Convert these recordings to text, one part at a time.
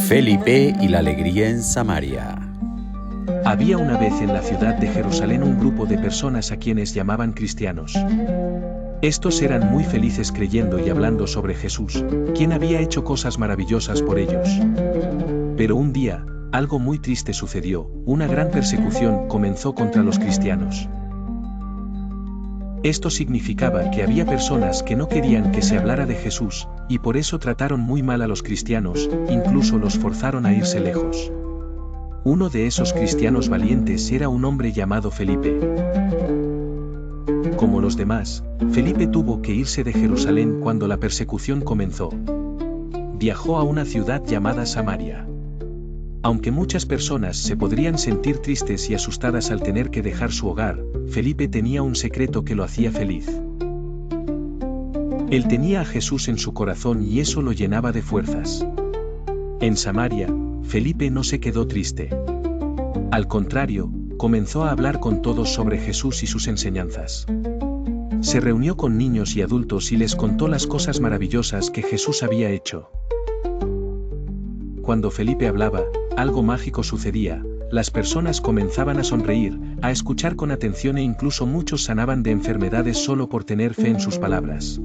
Felipe y la alegría en Samaria. Había una vez en la ciudad de Jerusalén un grupo de personas a quienes llamaban cristianos. Estos eran muy felices creyendo y hablando sobre Jesús, quien había hecho cosas maravillosas por ellos. Pero un día, algo muy triste sucedió, una gran persecución comenzó contra los cristianos. Esto significaba que había personas que no querían que se hablara de Jesús, y por eso trataron muy mal a los cristianos, incluso los forzaron a irse lejos. Uno de esos cristianos valientes era un hombre llamado Felipe. Como los demás, Felipe tuvo que irse de Jerusalén cuando la persecución comenzó. Viajó a una ciudad llamada Samaria. Aunque muchas personas se podrían sentir tristes y asustadas al tener que dejar su hogar, Felipe tenía un secreto que lo hacía feliz. Él tenía a Jesús en su corazón y eso lo llenaba de fuerzas. En Samaria, Felipe no se quedó triste. Al contrario, comenzó a hablar con todos sobre Jesús y sus enseñanzas. Se reunió con niños y adultos y les contó las cosas maravillosas que Jesús había hecho. Cuando Felipe hablaba, algo mágico sucedía, las personas comenzaban a sonreír, a escuchar con atención e incluso muchos sanaban de enfermedades solo por tener fe en sus palabras.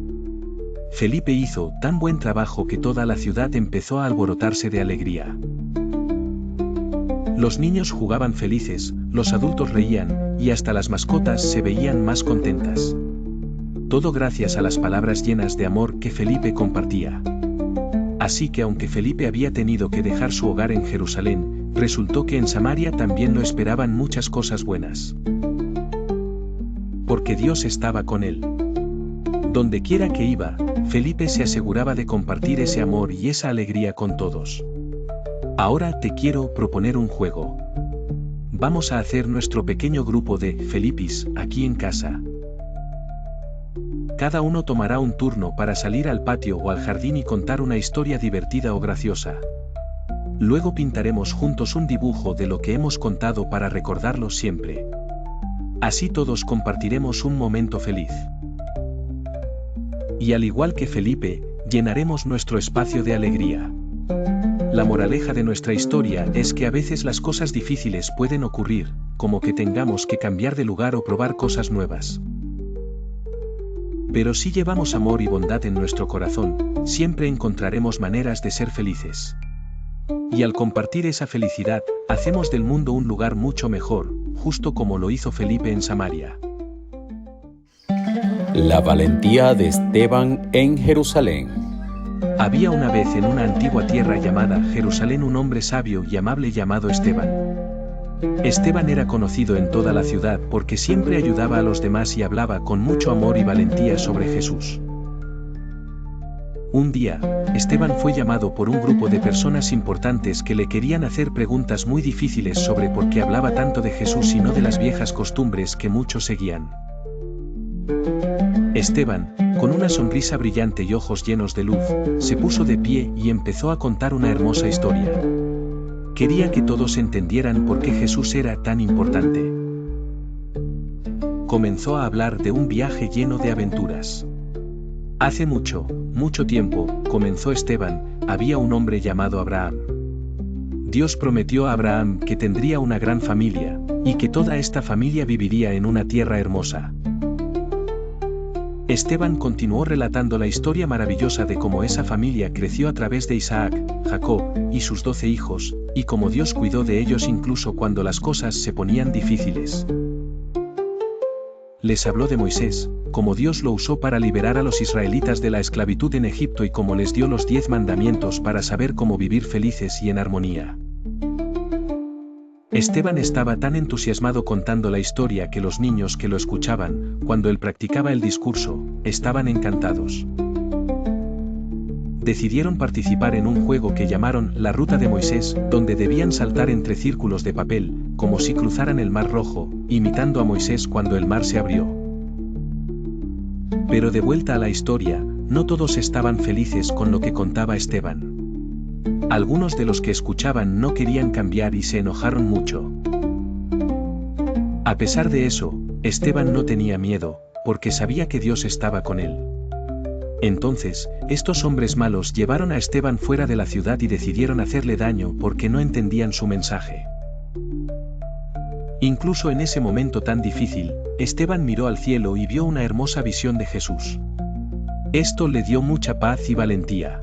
Felipe hizo tan buen trabajo que toda la ciudad empezó a alborotarse de alegría. Los niños jugaban felices, los adultos reían, y hasta las mascotas se veían más contentas. Todo gracias a las palabras llenas de amor que Felipe compartía. Así que aunque Felipe había tenido que dejar su hogar en Jerusalén, resultó que en Samaria también lo esperaban muchas cosas buenas. Porque Dios estaba con él. Donde quiera que iba, Felipe se aseguraba de compartir ese amor y esa alegría con todos. Ahora te quiero proponer un juego. Vamos a hacer nuestro pequeño grupo de Felipis aquí en casa. Cada uno tomará un turno para salir al patio o al jardín y contar una historia divertida o graciosa. Luego pintaremos juntos un dibujo de lo que hemos contado para recordarlo siempre. Así todos compartiremos un momento feliz. Y al igual que Felipe, llenaremos nuestro espacio de alegría. La moraleja de nuestra historia es que a veces las cosas difíciles pueden ocurrir, como que tengamos que cambiar de lugar o probar cosas nuevas. Pero si llevamos amor y bondad en nuestro corazón, siempre encontraremos maneras de ser felices. Y al compartir esa felicidad, hacemos del mundo un lugar mucho mejor, justo como lo hizo Felipe en Samaria. La valentía de Esteban en Jerusalén. Había una vez en una antigua tierra llamada Jerusalén un hombre sabio y amable llamado Esteban. Esteban era conocido en toda la ciudad porque siempre ayudaba a los demás y hablaba con mucho amor y valentía sobre Jesús. Un día, Esteban fue llamado por un grupo de personas importantes que le querían hacer preguntas muy difíciles sobre por qué hablaba tanto de Jesús y no de las viejas costumbres que muchos seguían. Esteban, con una sonrisa brillante y ojos llenos de luz, se puso de pie y empezó a contar una hermosa historia. Quería que todos entendieran por qué Jesús era tan importante. Comenzó a hablar de un viaje lleno de aventuras. Hace mucho, mucho tiempo, comenzó Esteban, había un hombre llamado Abraham. Dios prometió a Abraham que tendría una gran familia, y que toda esta familia viviría en una tierra hermosa. Esteban continuó relatando la historia maravillosa de cómo esa familia creció a través de Isaac, Jacob, y sus 12 hijos, y cómo Dios cuidó de ellos incluso cuando las cosas se ponían difíciles. Les habló de Moisés, cómo Dios lo usó para liberar a los israelitas de la esclavitud en Egipto y cómo les dio los 10 mandamientos para saber cómo vivir felices y en armonía. Esteban estaba tan entusiasmado contando la historia que los niños que lo escuchaban, cuando él practicaba el discurso, estaban encantados. Decidieron participar en un juego que llamaron la Ruta de Moisés, donde debían saltar entre círculos de papel, como si cruzaran el Mar Rojo, imitando a Moisés cuando el mar se abrió. Pero de vuelta a la historia, no todos estaban felices con lo que contaba Esteban. Algunos de los que escuchaban no querían cambiar y se enojaron mucho. A pesar de eso, Esteban no tenía miedo, porque sabía que Dios estaba con él. Entonces, estos hombres malos llevaron a Esteban fuera de la ciudad y decidieron hacerle daño porque no entendían su mensaje. Incluso en ese momento tan difícil, Esteban miró al cielo y vio una hermosa visión de Jesús. Esto le dio mucha paz y valentía.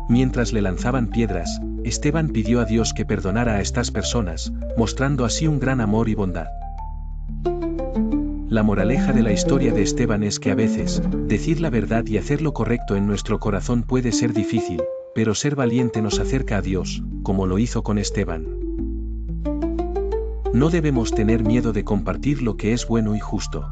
Mientras le lanzaban piedras, Esteban pidió a Dios que perdonara a estas personas, mostrando así un gran amor y bondad. La moraleja de la historia de Esteban es que a veces, decir la verdad y hacer lo correcto en nuestro corazón puede ser difícil, pero ser valiente nos acerca a Dios, como lo hizo con Esteban. No debemos tener miedo de compartir lo que es bueno y justo.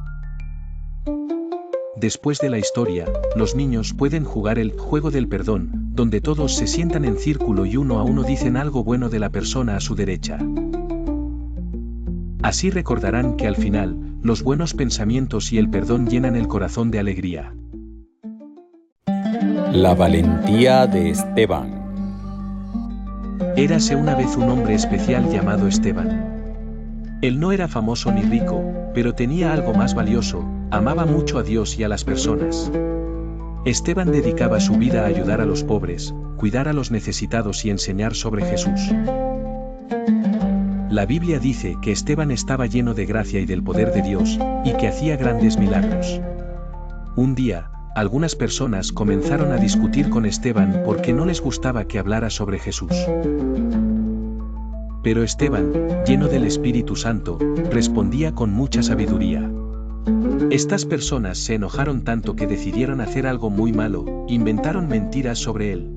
Después de la historia, los niños pueden jugar el juego del perdón, donde todos se sientan en círculo y uno a uno dicen algo bueno de la persona a su derecha. Así recordarán que al final, los buenos pensamientos y el perdón llenan el corazón de alegría. La valentía de Esteban. Érase una vez un hombre especial llamado Esteban. Él no era famoso ni rico, pero tenía algo más valioso: amaba mucho a Dios y a las personas. Esteban dedicaba su vida a ayudar a los pobres, cuidar a los necesitados y enseñar sobre Jesús. La Biblia dice que Esteban estaba lleno de gracia y del poder de Dios, y que hacía grandes milagros. Un día, algunas personas comenzaron a discutir con Esteban porque no les gustaba que hablara sobre Jesús. Pero Esteban, lleno del Espíritu Santo, respondía con mucha sabiduría. Estas personas se enojaron tanto que decidieron hacer algo muy malo: inventaron mentiras sobre él.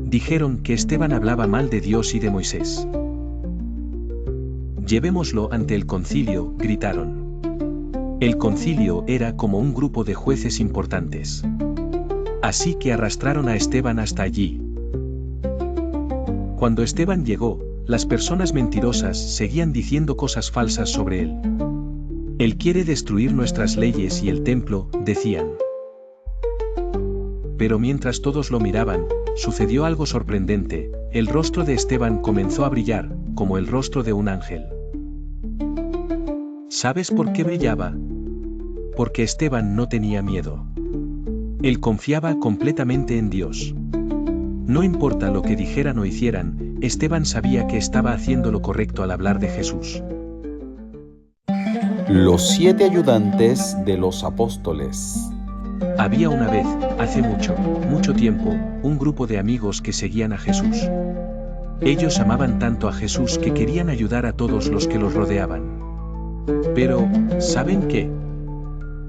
Dijeron que Esteban hablaba mal de Dios y de Moisés. «Llevémoslo ante el concilio», gritaron. El concilio era como un grupo de jueces importantes. Así que arrastraron a Esteban hasta allí. Cuando Esteban llegó, las personas mentirosas seguían diciendo cosas falsas sobre él. «Él quiere destruir nuestras leyes y el templo», decían. Pero mientras todos lo miraban, sucedió algo sorprendente: el rostro de Esteban comenzó a brillar, como el rostro de un ángel. ¿Sabes por qué brillaba? Porque Esteban no tenía miedo. Él confiaba completamente en Dios. No importa lo que dijeran o hicieran, Esteban sabía que estaba haciendo lo correcto al hablar de Jesús. Los 7 ayudantes de los apóstoles. Había una vez, hace mucho, mucho tiempo, un grupo de amigos que seguían a Jesús. Ellos amaban tanto a Jesús que querían ayudar a todos los que los rodeaban. Pero, ¿saben qué?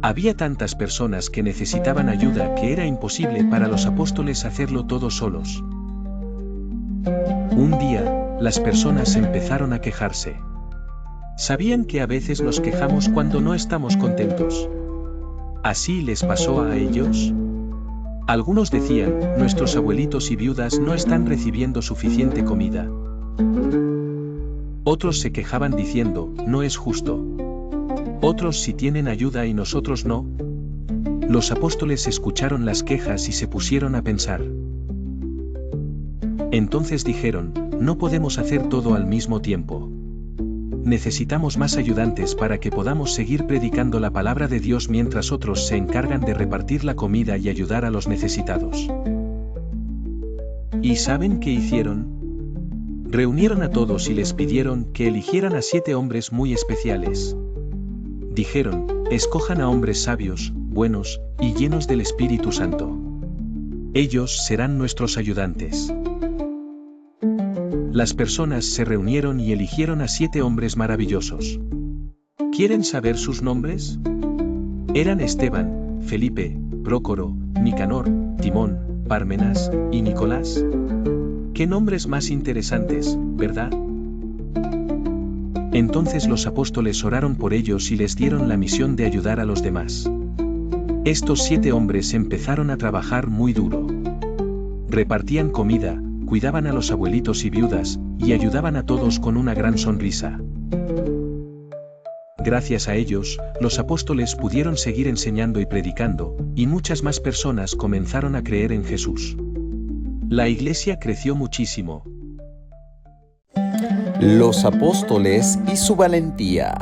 Había tantas personas que necesitaban ayuda que era imposible para los apóstoles hacerlo todos solos. Un día, las personas empezaron a quejarse. ¿Sabían que a veces nos quejamos cuando no estamos contentos? ¿Así les pasó a ellos? Algunos decían: nuestros abuelitos y viudas no están recibiendo suficiente comida. Otros se quejaban diciendo: no es justo. Otros sí tienen ayuda y nosotros no. Los apóstoles escucharon las quejas y se pusieron a pensar. Entonces dijeron: no podemos hacer todo al mismo tiempo. Necesitamos más ayudantes para que podamos seguir predicando la palabra de Dios mientras otros se encargan de repartir la comida y ayudar a los necesitados. ¿Y saben qué hicieron? Reunieron a todos y les pidieron que eligieran a 7 hombres muy especiales. Dijeron: escojan a hombres sabios, buenos y llenos del Espíritu Santo. Ellos serán nuestros ayudantes. Las personas se reunieron y eligieron a 7 hombres maravillosos. ¿Quieren saber sus nombres? Eran Esteban, Felipe, Prócoro, Nicanor, Timón, Pármenas y Nicolás. ¡Qué nombres más interesantes!, ¿verdad? Entonces los apóstoles oraron por ellos y les dieron la misión de ayudar a los demás. Estos 7 hombres empezaron a trabajar muy duro. Repartían comida, cuidaban a los abuelitos y viudas, y ayudaban a todos con una gran sonrisa. Gracias a ellos, los apóstoles pudieron seguir enseñando y predicando, y muchas más personas comenzaron a creer en Jesús. La iglesia creció muchísimo. Los apóstoles y su valentía.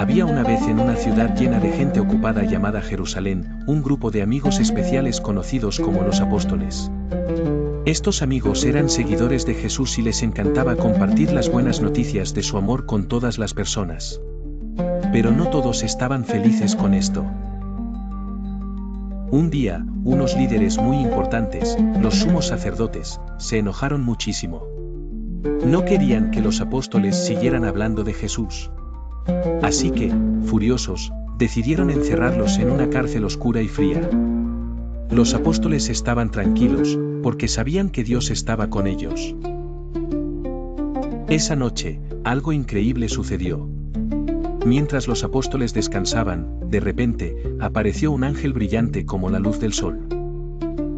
Había una vez en una ciudad llena de gente ocupada llamada Jerusalén, un grupo de amigos especiales conocidos como los apóstoles. Estos amigos eran seguidores de Jesús y les encantaba compartir las buenas noticias de su amor con todas las personas. Pero no todos estaban felices con esto. Un día, unos líderes muy importantes, los sumos sacerdotes, se enojaron muchísimo. No querían que los apóstoles siguieran hablando de Jesús. Así que, furiosos, decidieron encerrarlos en una cárcel oscura y fría. Los apóstoles estaban tranquilos, porque sabían que Dios estaba con ellos. Esa noche, algo increíble sucedió. Mientras los apóstoles descansaban, de repente, apareció un ángel brillante como la luz del sol.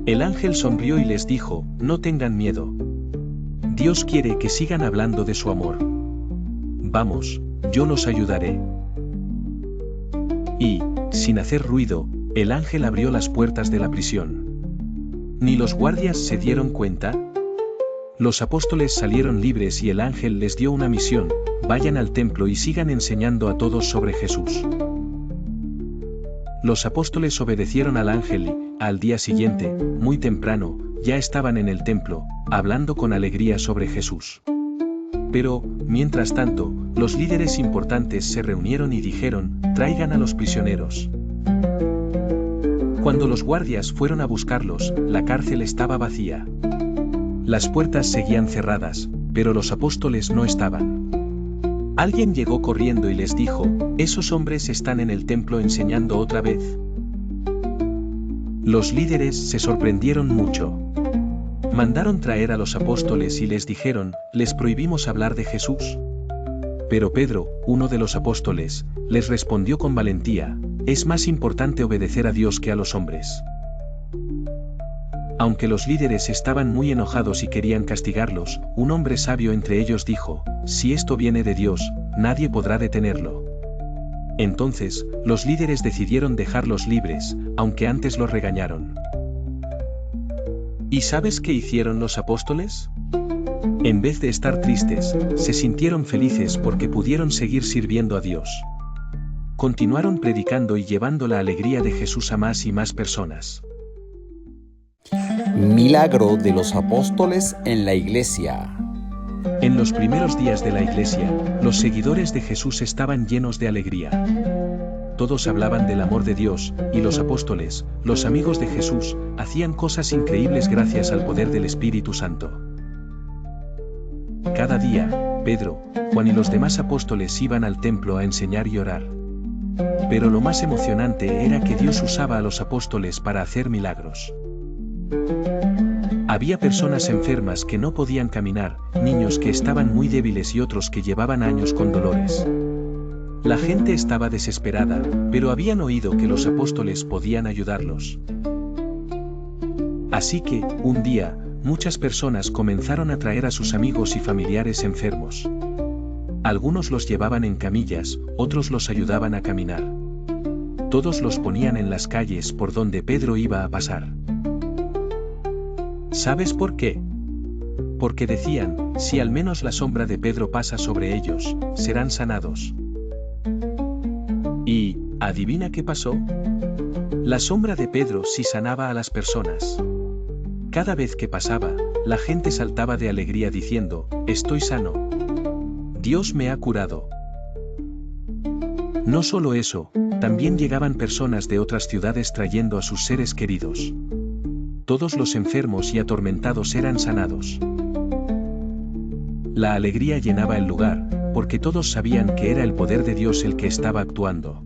El ángel sonrió y les dijo, no tengan miedo. Dios quiere que sigan hablando de su amor. Vamos, yo los ayudaré. Y, sin hacer ruido, el ángel abrió las puertas de la prisión. Ni los guardias se dieron cuenta. Los apóstoles salieron libres y el ángel les dio una misión: vayan al templo y sigan enseñando a todos sobre Jesús. Los apóstoles obedecieron al ángel y, al día siguiente, muy temprano, ya estaban en el templo, hablando con alegría sobre Jesús. Pero, mientras tanto, los líderes importantes se reunieron y dijeron, traigan a los prisioneros. Cuando los guardias fueron a buscarlos, la cárcel estaba vacía. Las puertas seguían cerradas, pero los apóstoles no estaban. Alguien llegó corriendo y les dijo, esos hombres están en el templo enseñando otra vez. Los líderes se sorprendieron mucho. Mandaron traer a los apóstoles y les dijeron, les prohibimos hablar de Jesús. Pero Pedro, uno de los apóstoles, les respondió con valentía, es más importante obedecer a Dios que a los hombres. Aunque los líderes estaban muy enojados y querían castigarlos, un hombre sabio entre ellos dijo, si esto viene de Dios, nadie podrá detenerlo. Entonces, los líderes decidieron dejarlos libres, aunque antes los regañaron. ¿Y sabes qué hicieron los apóstoles? En vez de estar tristes, se sintieron felices porque pudieron seguir sirviendo a Dios. Continuaron predicando y llevando la alegría de Jesús a más y más personas. Milagro de los apóstoles en la iglesia. En los primeros días de la iglesia, los seguidores de Jesús estaban llenos de alegría. Todos hablaban del amor de Dios, y los apóstoles, los amigos de Jesús, hacían cosas increíbles gracias al poder del Espíritu Santo. Cada día, Pedro, Juan y los demás apóstoles iban al templo a enseñar y orar. Pero lo más emocionante era que Dios usaba a los apóstoles para hacer milagros. Había personas enfermas que no podían caminar, niños que estaban muy débiles y otros que llevaban años con dolores. La gente estaba desesperada, pero habían oído que los apóstoles podían ayudarlos. Así que, un día, muchas personas comenzaron a traer a sus amigos y familiares enfermos. Algunos los llevaban en camillas, otros los ayudaban a caminar. Todos los ponían en las calles por donde Pedro iba a pasar. ¿Sabes por qué? Porque decían, si al menos la sombra de Pedro pasa sobre ellos, serán sanados. Y, ¿adivina qué pasó? La sombra de Pedro sí sanaba a las personas. Cada vez que pasaba, la gente saltaba de alegría diciendo, estoy sano. Dios me ha curado. No solo eso, también llegaban personas de otras ciudades trayendo a sus seres queridos. Todos los enfermos y atormentados eran sanados. La alegría llenaba el lugar, porque todos sabían que era el poder de Dios el que estaba actuando.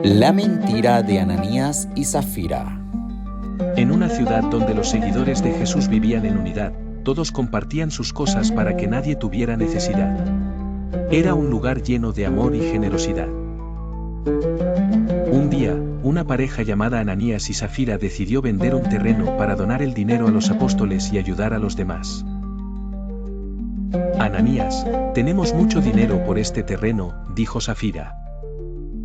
La mentira de Ananías y Zafira. En una ciudad donde los seguidores de Jesús vivían en unidad, todos compartían sus cosas para que nadie tuviera necesidad. Era un lugar lleno de amor y generosidad. Un día, una pareja llamada Ananías y Zafira decidió vender un terreno para donar el dinero a los apóstoles y ayudar a los demás. Ananías, tenemos mucho dinero por este terreno, dijo Zafira.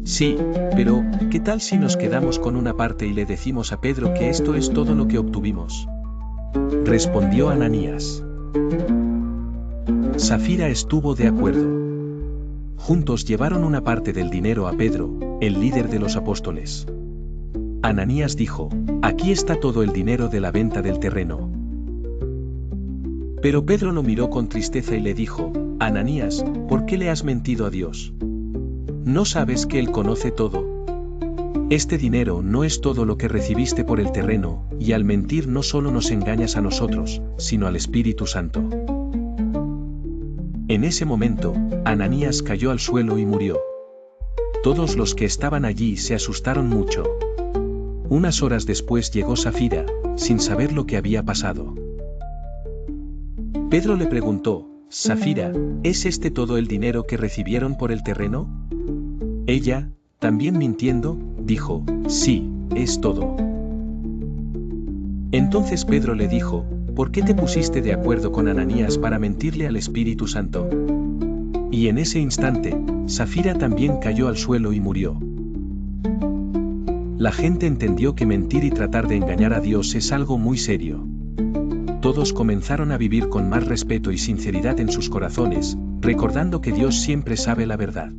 Sí, pero, ¿qué tal si nos quedamos con una parte y le decimos a Pedro que esto es todo lo que obtuvimos? Respondió Ananías. Zafira estuvo de acuerdo. Juntos llevaron una parte del dinero a Pedro, el líder de los apóstoles. Ananías dijo: «Aquí está todo el dinero de la venta del terreno». Pero Pedro lo miró con tristeza y le dijo: «Ananías, ¿por qué le has mentido a Dios? ¿No sabes que Él conoce todo? Este dinero no es todo lo que recibiste por el terreno, y al mentir no solo nos engañas a nosotros, sino al Espíritu Santo». En ese momento, Ananías cayó al suelo y murió. Todos los que estaban allí se asustaron mucho. Unas horas después llegó Safira, sin saber lo que había pasado. Pedro le preguntó: «Safira, ¿es este todo el dinero que recibieron por el terreno?». Ella, también mintiendo, dijo: «Sí, es todo». Entonces Pedro le dijo: «¿Por qué te pusiste de acuerdo con Ananías para mentirle al Espíritu Santo?». Y en ese instante, Safira también cayó al suelo y murió. La gente entendió que mentir y tratar de engañar a Dios es algo muy serio. Todos comenzaron a vivir con más respeto y sinceridad en sus corazones, recordando que Dios siempre sabe la verdad.